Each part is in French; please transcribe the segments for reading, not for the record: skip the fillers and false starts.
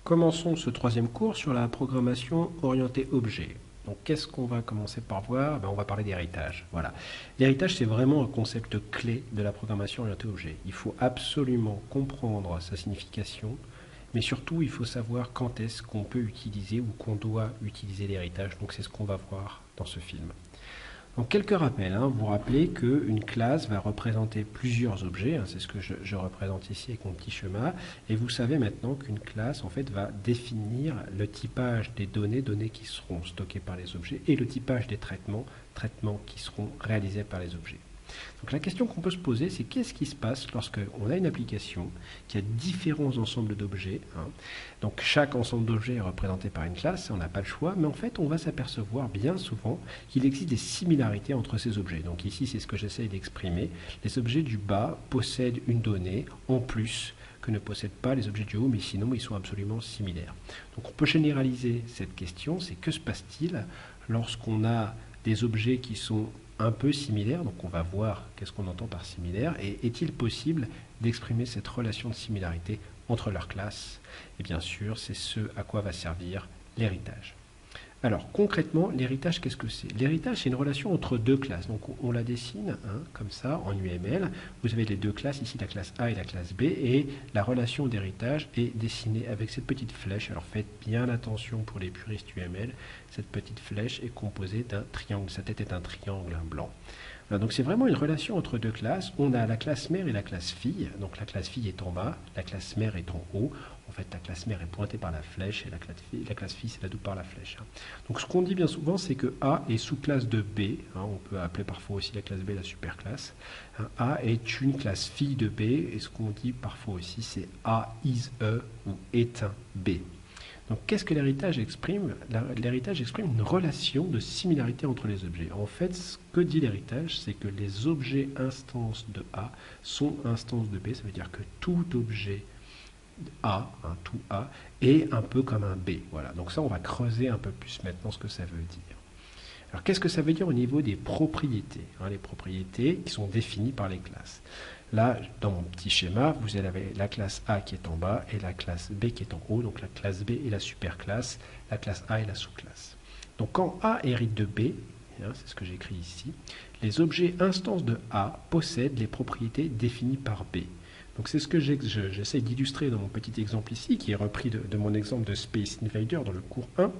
Commençons ce troisième cours sur la programmation orientée objet. Donc, qu'est-ce qu'on va commencer par voir? On va parler d'héritage. Voilà. L'héritage, c'est vraiment un concept clé de la programmation orientée objet. Il faut absolument comprendre sa signification, mais surtout, il faut savoir quand est-ce qu'on peut utiliser ou qu'on doit utiliser l'héritage. Donc, c'est ce qu'on va voir dans ce film. Donc, quelques rappels. Vous vous rappelez qu'une classe va représenter plusieurs objets. C'est ce que je représente ici avec mon petit schéma. Et vous savez maintenant qu'une classe, en fait, va définir le typage des données qui seront stockées par les objets, et le typage des traitements qui seront réalisés par les objets. Donc la question qu'on peut se poser, c'est qu'est-ce qui se passe lorsqu'on a une application qui a différents ensembles d'objets. Donc chaque ensemble d'objets est représenté par une classe, on n'a pas le choix, mais en fait on va s'apercevoir bien souvent qu'il existe des similarités entre ces objets. Donc ici c'est ce que j'essaie d'exprimer. Les objets du bas possèdent une donnée en plus que ne possèdent pas les objets du haut, mais sinon ils sont absolument similaires. Donc on peut généraliser cette question, c'est que se passe-t-il lorsqu'on a des objets qui sont un peu similaires, donc on va voir qu'est-ce qu'on entend par similaire, et est-il possible d'exprimer cette relation de similarité entre leurs classes? Et bien sûr, c'est ce à quoi va servir l'héritage. Alors concrètement, l'héritage, qu'est-ce que c'est? L'héritage, c'est une relation entre deux classes. Donc on la dessine comme ça en UML. Vous avez les deux classes, ici la classe A et la classe B, et la relation d'héritage est dessinée avec cette petite flèche. Alors faites bien attention pour les puristes UML, cette petite flèche est composée d'un triangle. Sa tête est un triangle blanc. Voilà, donc c'est vraiment une relation entre deux classes. On a la classe mère et la classe fille. Donc la classe fille est en bas, la classe mère est en haut. En fait, la classe mère est pointée par la flèche et la classe fille, c'est la double par la flèche. Donc ce qu'on dit bien souvent, c'est que A est sous-classe de B. On peut appeler parfois aussi la classe B la superclasse. A est une classe fille de B. Et ce qu'on dit parfois aussi, c'est A is E ou est un B. Donc qu'est-ce que l'héritage exprime? L'héritage exprime une relation de similarité entre les objets. En fait, ce que dit l'héritage, c'est que les objets instances de A sont instances de B. Ça veut dire que tout objet A, tout A, est un peu comme un B. Voilà. Donc ça, on va creuser un peu plus maintenant ce que ça veut dire. Alors qu'est-ce que ça veut dire au niveau des propriétés? Les propriétés qui sont définies par les classes. Là, dans mon petit schéma, vous avez la classe A qui est en bas et la classe B qui est en haut. Donc la classe B est la superclasse, la classe A est la sous-classe. Donc quand A hérite de B, c'est ce que j'écris ici, les objets instances de A possèdent les propriétés définies par B. Donc c'est ce que j'essaie d'illustrer dans mon petit exemple ici, qui est repris de mon exemple de Space Invader dans le cours 1.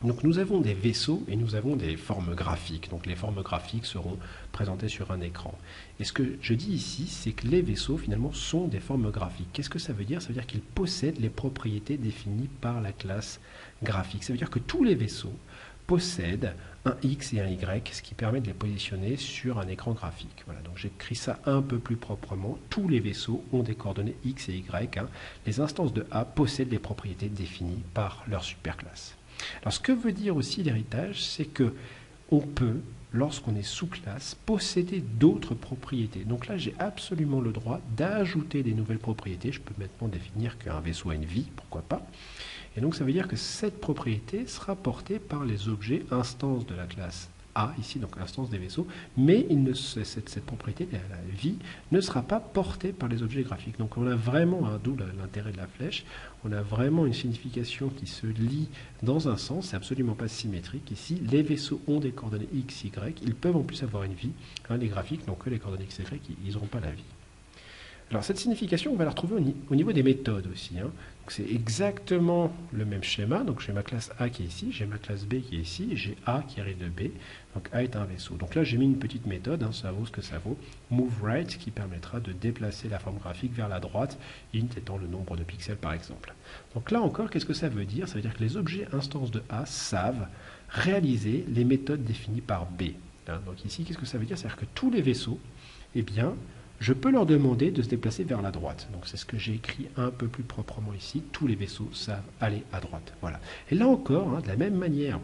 Donc nous avons des vaisseaux et nous avons des formes graphiques. Donc les formes graphiques seront présentées sur un écran. Et ce que je dis ici, c'est que les vaisseaux finalement sont des formes graphiques. Qu'est-ce que ça veut dire? Ça veut dire qu'ils possèdent les propriétés définies par la classe graphique. Ça veut dire que tous les vaisseaux possèdent un X et un Y, ce qui permet de les positionner sur un écran graphique. Voilà, donc j'écris ça un peu plus proprement. Tous les vaisseaux ont des coordonnées X et Y. Les instances de A possèdent les propriétés définies par leur superclasse. Alors ce que veut dire aussi l'héritage, c'est que on peut, lorsqu'on est sous-classe, posséder d'autres propriétés. Donc là, j'ai absolument le droit d'ajouter des nouvelles propriétés. Je peux maintenant définir qu'un vaisseau a une vie, pourquoi pas. Et donc ça veut dire que cette propriété sera portée par les objets instances de la classe A, ici, donc instance des vaisseaux, mais cette propriété, la vie, ne sera pas portée par les objets graphiques. Donc on a vraiment, d'où l'intérêt de la flèche, on a vraiment une signification qui se lie dans un sens, c'est absolument pas symétrique. Ici, les vaisseaux ont des coordonnées X, Y, ils peuvent en plus avoir une vie. Les graphiques n'ont que les coordonnées X, Y, ils n'auront pas la vie. Alors cette signification, on va la retrouver au niveau des méthodes aussi. C'est exactement le même schéma. Donc j'ai ma classe A qui est ici, j'ai ma classe B qui est ici, j'ai A qui arrive de B. Donc A est un vaisseau. Donc là j'ai mis une petite méthode, ça vaut ce que ça vaut. Move right qui permettra de déplacer la forme graphique vers la droite, int étant le nombre de pixels par exemple. Donc là encore, qu'est-ce que ça veut dire? Ça veut dire que les objets instances de A savent réaliser les méthodes définies par B. Donc ici, qu'est-ce que ça veut dire? C'est-à-dire que tous les vaisseaux, eh bien, je peux leur demander de se déplacer vers la droite. Donc c'est ce que j'ai écrit un peu plus proprement ici. Tous les vaisseaux savent aller à droite. Voilà. Et là encore, de la même manière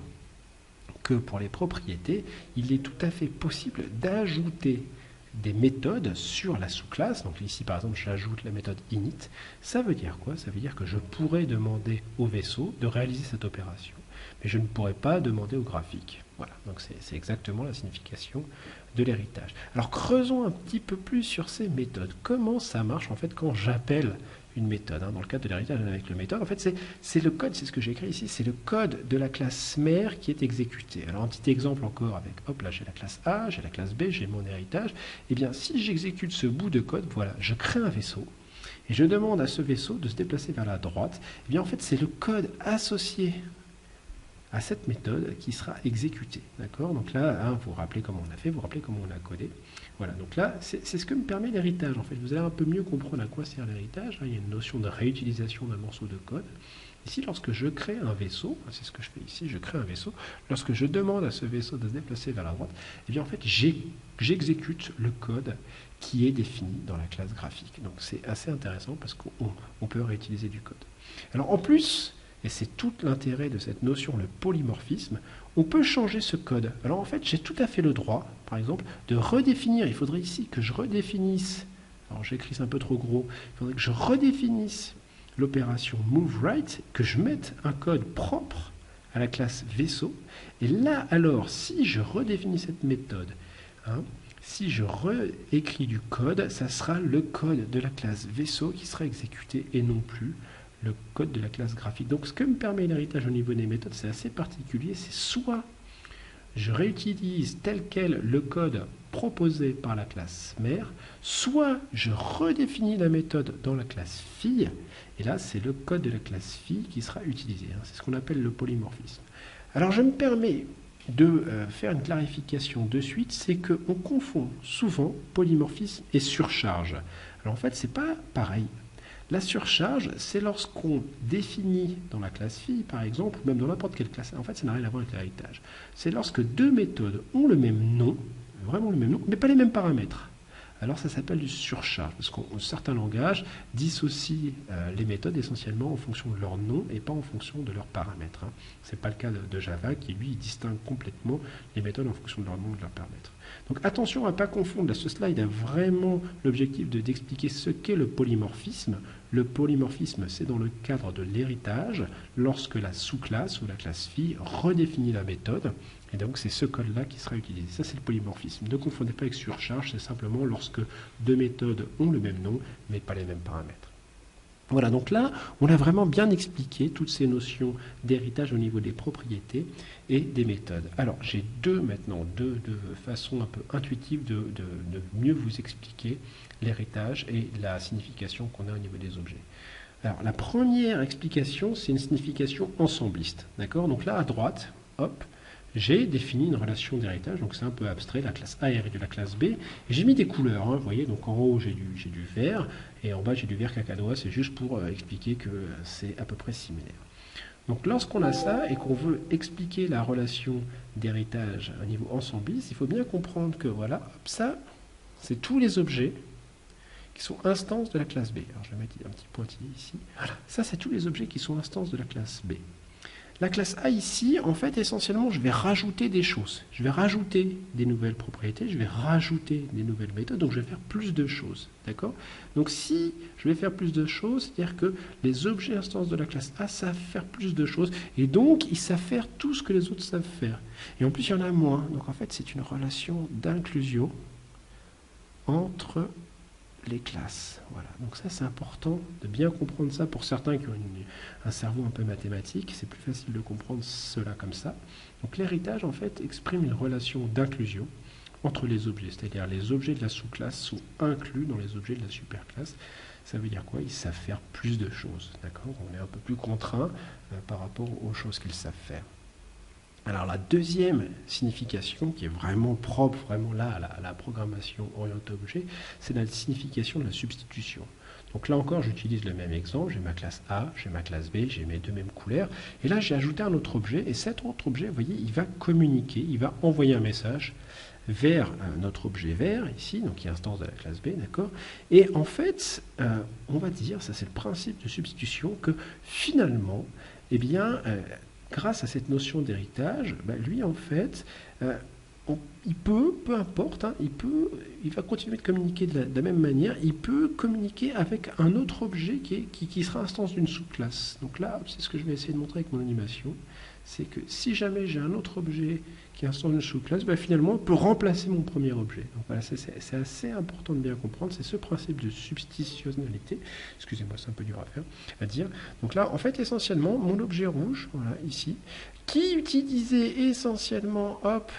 que pour les propriétés, il est tout à fait possible d'ajouter des méthodes sur la sous-classe. Donc ici, par exemple, j'ajoute la méthode init. Ça veut dire quoi? Ça veut dire que je pourrais demander au vaisseau de réaliser cette opération. Mais je ne pourrais pas demander au graphique. Voilà, donc c'est exactement la signification de l'héritage. Alors creusons un petit peu plus sur ces méthodes. Comment ça marche en fait quand j'appelle une méthode. Dans le cadre de l'héritage avec le méthode, en fait, c'est le code, c'est ce que j'ai écrit ici, c'est le code de la classe mère qui est exécuté. Alors, un petit exemple encore avec, hop, là, j'ai la classe A, j'ai la classe B, j'ai mon héritage. Eh bien, si j'exécute ce bout de code, voilà, je crée un vaisseau et je demande à ce vaisseau de se déplacer vers la droite. Eh bien, en fait, c'est le code associé à cette méthode qui sera exécutée. D'accord? Donc là, vous vous rappelez comment on a fait, vous vous rappelez comment on a codé. Voilà, donc là, c'est ce que me permet l'héritage. En fait, vous allez un peu mieux comprendre à quoi sert l'héritage. Il y a une notion de réutilisation d'un morceau de code. Ici, lorsque je crée un vaisseau, c'est ce que je fais ici, je crée un vaisseau, lorsque je demande à ce vaisseau de se déplacer vers la droite, eh bien en fait, j'exécute le code qui est défini dans la classe graphique. Donc c'est assez intéressant parce qu'on peut réutiliser du code. Alors en plus, et c'est tout l'intérêt de cette notion, le polymorphisme, on peut changer ce code. Alors en fait, j'ai tout à fait le droit, par exemple, de redéfinir. Il faudrait ici que je redéfinisse, alors j'écris un peu trop gros, il faudrait que je redéfinisse l'opération moveWrite, que je mette un code propre à la classe vaisseau. Et là, alors, si je redéfinis cette méthode, si je réécris du code, ça sera le code de la classe vaisseau qui sera exécuté et non plus le code de la classe graphique. Donc ce que me permet l'héritage au niveau des méthodes, c'est assez particulier, c'est soit je réutilise tel quel le code proposé par la classe mère, soit je redéfinis la méthode dans la classe fille, et là c'est le code de la classe fille qui sera utilisé. C'est ce qu'on appelle le polymorphisme. Alors je me permets de faire une clarification de suite, c'est qu'on confond souvent polymorphisme et surcharge. Alors en fait, c'est pas pareil. La surcharge, c'est lorsqu'on définit dans la classe fille, par exemple, ou même dans n'importe quelle classe, en fait, ça n'a rien à voir avec l'héritage. C'est lorsque deux méthodes ont le même nom, vraiment le même nom, mais pas les mêmes paramètres. Alors ça s'appelle du surcharge, parce que certains langages dissocient les méthodes essentiellement en fonction de leur nom et pas en fonction de leurs paramètres. Ce n'est pas le cas de Java qui, lui, distingue complètement les méthodes en fonction de leur nom et de leurs paramètres. Donc attention à ne pas confondre, là, ce slide a vraiment l'objectif d'expliquer ce qu'est le polymorphisme. Le polymorphisme, c'est dans le cadre de l'héritage, lorsque la sous-classe ou la classe fille redéfinit la méthode, et donc c'est ce code-là qui sera utilisé. Ça, c'est le polymorphisme. Ne confondez pas avec surcharge, c'est simplement lorsque deux méthodes ont le même nom, mais pas les mêmes paramètres. Voilà, donc là, on a vraiment bien expliqué toutes ces notions d'héritage au niveau des propriétés et des méthodes. Alors, j'ai maintenant deux façons un peu intuitives de mieux vous expliquer l'héritage et la signification qu'on a au niveau des objets. Alors, la première explication, c'est une signification ensembliste. D'accord? Donc là, à droite, hop, j'ai défini une relation d'héritage, donc c'est un peu abstrait, la classe A hérite de la classe B, et j'ai mis des couleurs, vous voyez, donc en haut j'ai du vert, et en bas j'ai du vert cacadois, c'est juste pour expliquer que c'est à peu près similaire. Donc lorsqu'on a ça, et qu'on veut expliquer la relation d'héritage à niveau ensembliste, il faut bien comprendre que voilà, hop, ça, c'est tous les objets qui sont instances de la classe B. Alors je vais mettre un petit pointillé ici. Voilà, ça c'est tous les objets qui sont instances de la classe B. La classe A ici, en fait, essentiellement, je vais rajouter des choses. Je vais rajouter des nouvelles propriétés, je vais rajouter des nouvelles méthodes, donc je vais faire plus de choses. D'accord? Donc si je vais faire plus de choses, c'est-à-dire que les objets instances de la classe A savent faire plus de choses, et donc ils savent faire tout ce que les autres savent faire. Et en plus, il y en a moins. Donc en fait, c'est une relation d'inclusion entre les classes. Voilà. Donc ça, c'est important de bien comprendre ça. Pour certains qui ont un cerveau un peu mathématique, c'est plus facile de comprendre cela comme ça. Donc l'héritage, en fait, exprime une relation d'inclusion entre les objets. C'est-à-dire les objets de la sous-classe sont inclus dans les objets de la superclasse. Ça veut dire quoi? Ils savent faire plus de choses. D'accord? On est un peu plus contraint par rapport aux choses qu'ils savent faire. Alors la deuxième signification, qui est vraiment propre, vraiment là, à la programmation orientée objet, c'est la signification de la substitution. Donc là encore, j'utilise le même exemple, j'ai ma classe A, j'ai ma classe B, j'ai mes deux mêmes couleurs, et là j'ai ajouté un autre objet, et cet autre objet, vous voyez, il va communiquer, il va envoyer un message vers notre objet vert, ici, donc qui est instance de la classe B, d'accord? Et en fait, on va dire, ça c'est le principe de substitution, que finalement, eh bien, grâce à cette notion d'héritage, lui, en fait, il peut, peu importe, hein, il va continuer de communiquer de la même manière, il peut communiquer avec un autre objet qui sera instance d'une sous-classe. Donc là, c'est ce que je vais essayer de montrer avec mon animation, c'est que si jamais j'ai un autre objet qui est instance d'une sous-classe, ben finalement, on peut remplacer mon premier objet. Donc voilà, c'est assez important de bien comprendre, c'est ce principe de substitutionnalité, excusez-moi, c'est un peu dur à dire. Donc là, en fait, essentiellement, mon objet rouge, voilà, ici, qui utilisait essentiellement, hop,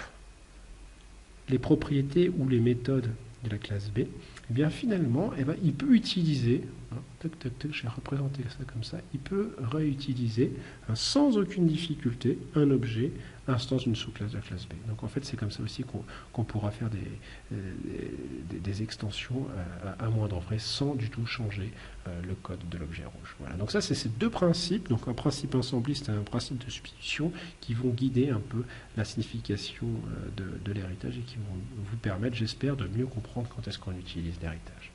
les propriétés ou les méthodes de la classe B, eh bien finalement, eh ben, il peut utiliser, hein, toc, toc, toc, je vais représenter ça comme ça, il peut réutiliser sans aucune difficulté un objet instance d'une sous-classe de la classe B. Donc en fait, c'est comme ça aussi qu'on pourra faire des extensions à moindre frais sans du tout changer le code de l'objet rouge. Voilà. Donc ça, c'est ces deux principes, donc un principe ensembliste et un principe de substitution qui vont guider un peu la signification de l'héritage et qui vont vous permettre, j'espère, de mieux comprendre quand est-ce qu'on utilise l'héritage.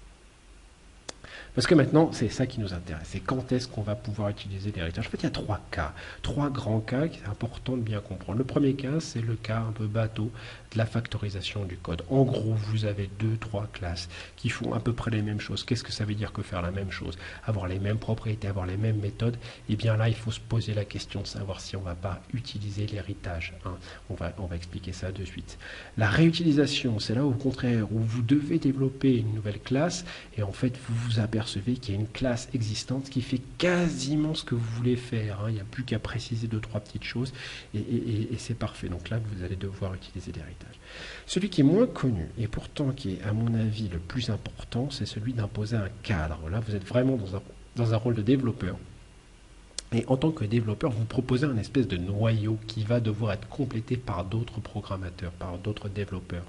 Parce que maintenant, c'est ça qui nous intéresse. C'est quand est-ce qu'on va pouvoir utiliser l'héritage. En fait, il y a trois cas, trois grands cas qui est important de bien comprendre. Le premier cas, c'est le cas un peu bateau de la factorisation du code. En gros, vous avez 2-3 classes qui font à peu près les mêmes choses. Qu'est-ce que ça veut dire que faire la même chose? Avoir les mêmes propriétés, avoir les mêmes méthodes. Et bien là, il faut se poser la question de savoir si on ne va pas utiliser l'héritage. Hein. On va expliquer ça de suite. La réutilisation, c'est là au contraire où vous devez développer une nouvelle classe et en fait, vous vous apercevez qu'il y a une classe existante qui fait quasiment ce que vous voulez faire. Hein. Il n'y a plus qu'à préciser 2-3 petites choses et c'est parfait. Donc là, vous allez devoir utiliser l'héritage. Celui qui est moins connu et pourtant qui est à mon avis le plus important, c'est celui d'imposer un cadre. Là, vous êtes vraiment dans un rôle de développeur. Et en tant que développeur, vous proposez un espèce de noyau qui va devoir être complété par d'autres programmateurs, par d'autres développeurs.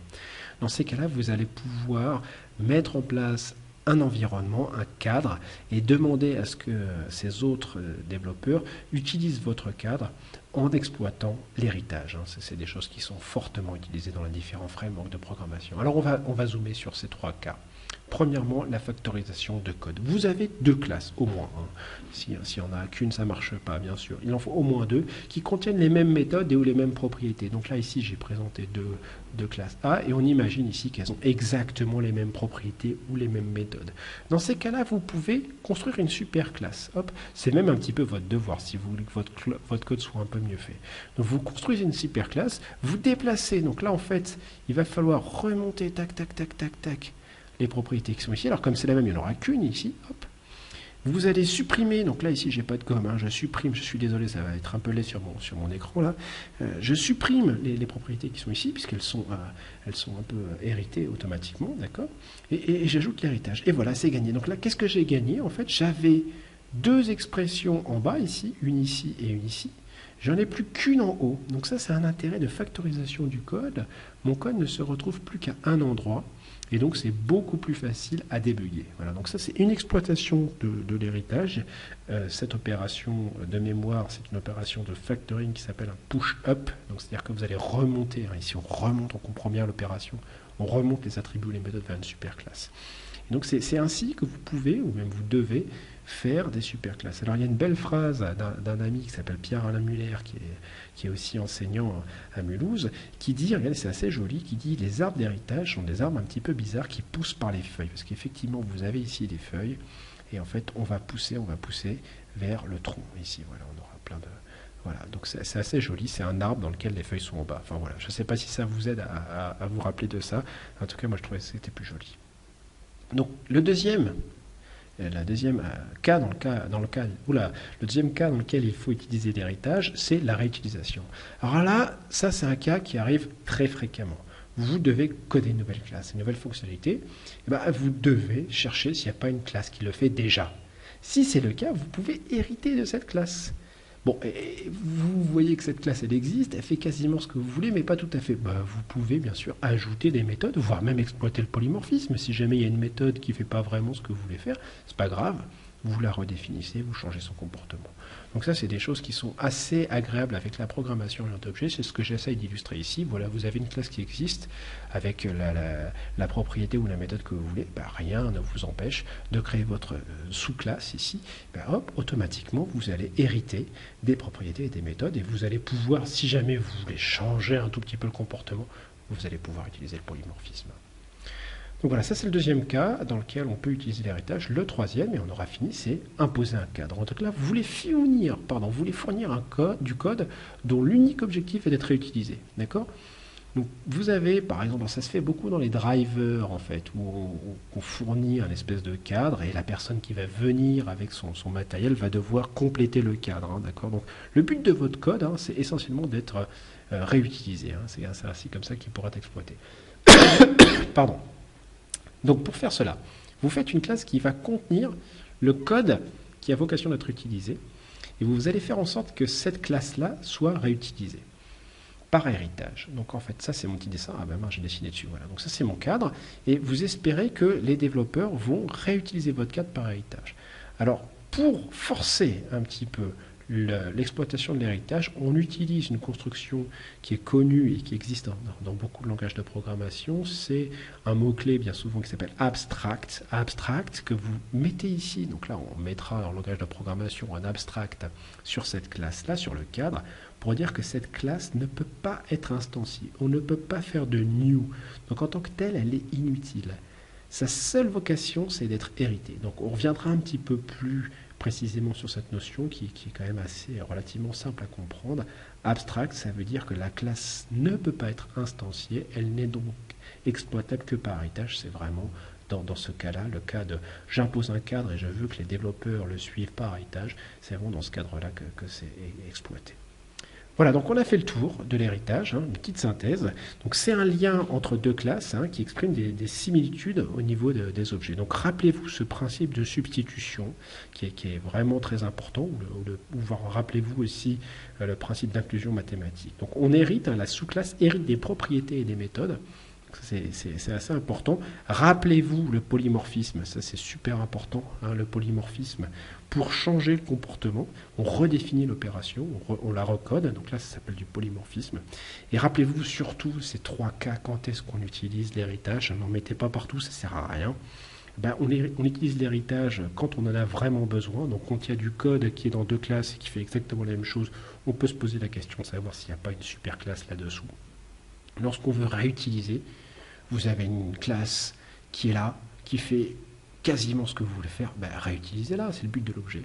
Dans ces cas-là, vous allez pouvoir mettre en place un environnement, un cadre, et demander à ce que ces autres développeurs utilisent votre cadre en exploitant l'héritage. Hein. C'est des choses qui sont fortement utilisées dans les différents frameworks de programmation. Alors on va zoomer sur ces trois cas. Premièrement, la factorisation de code. Vous avez deux classes, au moins. Hein. Si on n'a qu'une, ça ne marche pas, bien sûr. Il en faut au moins deux qui contiennent les mêmes méthodes et ou les mêmes propriétés. Donc là, ici, j'ai présenté deux classes A et on imagine ici qu'elles ont exactement les mêmes propriétés ou les mêmes méthodes. Dans ces cas-là, vous pouvez construire une super classe. Hop, c'est même un petit peu votre devoir si vous voulez que votre code soit un peu mieux fait. Donc vous construisez une super classe, vous déplacez. Donc là, en fait, il va falloir remonter, tac, tac, tac, tac, tac, les propriétés qui sont ici. Alors comme c'est la même, il n'y en aura qu'une ici. Hop. Vous allez supprimer, donc là ici j'ai pas de gomme, hein, je supprime, je suis désolé, ça va être un peu laid sur mon écran là. Je supprime les propriétés qui sont ici, puisqu'elles sont, elles sont un peu héritées automatiquement, d'accord, et j'ajoute l'héritage. Et voilà, c'est gagné. Donc là, qu'est-ce que j'ai gagné? En fait, j'avais deux expressions en bas ici, une ici et une ici. J'en ai plus qu'une en haut. Donc ça, c'est un intérêt de factorisation du code. Mon code ne se retrouve plus qu'à un endroit. Et donc, c'est beaucoup plus facile à débugger. Voilà, donc ça, c'est une exploitation de l'héritage. Cette opération de mémoire, c'est une opération de factoring qui s'appelle un push-up. Donc, c'est-à-dire que vous allez remonter. Hein, ici, on remonte, on comprend bien l'opération. On remonte les attributs, les méthodes vers une superclasse. Et donc, c'est ainsi que vous pouvez, ou même vous devez, faire des superclasses. Alors, il y a une belle phrase d'un ami qui s'appelle Pierre-Alain Muller, qui est aussi enseignant à Mulhouse, qui dit, regardez, c'est assez joli, qui dit « Les arbres d'héritage sont des arbres un petit peu bizarres qui poussent par les feuilles. » Parce qu'effectivement, vous avez ici des feuilles, et en fait, on va pousser vers le tronc. Ici, voilà, on aura plein de... Voilà, donc c'est assez joli, c'est un arbre dans lequel les feuilles sont en bas. Enfin voilà, je ne sais pas si ça vous aide à vous rappeler de ça. En tout cas, moi, je trouvais que c'était plus joli. Donc, le deuxième cas dans lequel il faut utiliser l'héritage, c'est la réutilisation. Alors là, ça c'est un cas qui arrive très fréquemment. Vous devez coder une nouvelle classe, une nouvelle fonctionnalité. Et bien, vous devez chercher s'il n'y a pas une classe qui le fait déjà. Si c'est le cas, vous pouvez hériter de cette classe. Bon, et vous voyez que cette classe, elle existe, elle fait quasiment ce que vous voulez, mais pas tout à fait. Vous pouvez bien sûr ajouter des méthodes, voire même exploiter le polymorphisme. Si jamais il y a une méthode qui ne fait pas vraiment ce que vous voulez faire, c'est pas grave, vous la redéfinissez, vous changez son comportement. Donc ça, c'est des choses qui sont assez agréables avec la programmation orientée objet. C'est ce que j'essaye d'illustrer ici. Voilà, vous avez une classe qui existe avec la propriété ou la méthode que vous voulez. Rien ne vous empêche de créer votre sous-classe ici. Hop, automatiquement, vous allez hériter des propriétés et des méthodes et vous allez pouvoir, si jamais vous voulez changer un tout petit peu le comportement, vous allez pouvoir utiliser le polymorphisme. Donc voilà, ça c'est le deuxième cas dans lequel on peut utiliser l'héritage. Le troisième, et on aura fini, c'est imposer un cadre. En tout cas, vous voulez fournir du code dont l'unique objectif est d'être réutilisé. D'accord? Donc vous avez, par exemple, ça se fait beaucoup dans les drivers en fait, où on fournit un espèce de cadre et la personne qui va venir avec son matériel va devoir compléter le cadre. Hein, d'accord? Donc le but de votre code, hein, c'est essentiellement d'être réutilisé. Hein, c'est ainsi comme ça qu'il pourra être exploité. Pardon. Donc pour faire cela, vous faites une classe qui va contenir le code qui a vocation d'être utilisé et vous allez faire en sorte que cette classe-là soit réutilisée par héritage. Donc en fait, ça c'est mon petit dessin. Ah ben moi j'ai dessiné dessus. Voilà. Donc ça c'est mon cadre et vous espérez que les développeurs vont réutiliser votre cadre par héritage. Alors pour forcer un petit peu l'exploitation de l'héritage, on utilise une construction qui est connue et qui existe dans beaucoup de langages de programmation. C'est un mot-clé bien souvent qui s'appelle abstract. Abstract que vous mettez ici. Donc là, on mettra en langage de programmation un abstract sur cette classe-là, sur le cadre, pour dire que cette classe ne peut pas être instanciée. On ne peut pas faire de new. Donc en tant que telle, elle est inutile. Sa seule vocation, c'est d'être héritée. Donc on reviendra un petit peu plus précisément sur cette notion qui est quand même assez relativement simple à comprendre. Abstract, ça veut dire que la classe ne peut pas être instanciée, elle n'est donc exploitable que par héritage. C'est vraiment dans ce cas-là, le cas de j'impose un cadre et je veux que les développeurs le suivent par héritage, c'est vraiment dans ce cadre-là que c'est exploité. Voilà, donc on a fait le tour de l'héritage, hein, une petite synthèse. Donc c'est un lien entre deux classes hein, qui exprime des similitudes au niveau des objets. Donc rappelez-vous ce principe de substitution qui est vraiment très important, ou rappelez-vous aussi le principe d'inclusion mathématique. Donc on hérite, hein, la sous-classe hérite des propriétés et des méthodes. C'est assez important. Rappelez-vous le polymorphisme, ça c'est super important, hein, le polymorphisme. Pour changer le comportement, on redéfinit l'opération, on la recode, donc là ça s'appelle du polymorphisme. Et rappelez-vous surtout ces trois cas, quand est-ce qu'on utilise l'héritage, n'en mettez pas partout, ça ne sert à rien. Ben, on utilise l'héritage quand on en a vraiment besoin, donc quand il y a du code qui est dans deux classes et qui fait exactement la même chose, on peut se poser la question de savoir s'il n'y a pas une super classe là-dessous. Lorsqu'on veut réutiliser, vous avez une classe qui est là, qui fait quasiment ce que vous voulez faire, ben, réutilisez-la, c'est le but de l'objet.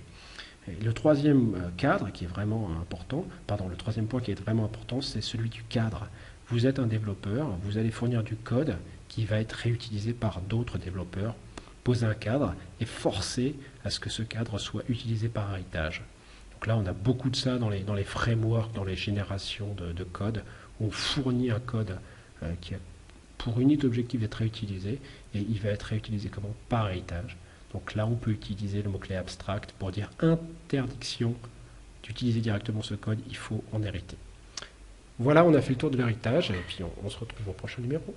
Le troisième cadre qui est vraiment important, le troisième point qui est vraiment important, c'est celui du cadre. Vous êtes un développeur, vous allez fournir du code qui va être réutilisé par d'autres développeurs. Posez un cadre et forcez à ce que ce cadre soit utilisé par héritage. Donc là, on a beaucoup de ça dans les frameworks, dans les générations de code, où on fournit un code qui a pour unique objectif d'être réutilisé, et il va être réutilisé comment? Par héritage. Donc là, on peut utiliser le mot-clé abstract pour dire interdiction d'utiliser directement ce code, il faut en hériter. Voilà, on a fait le tour de l'héritage, et puis on se retrouve au prochain numéro.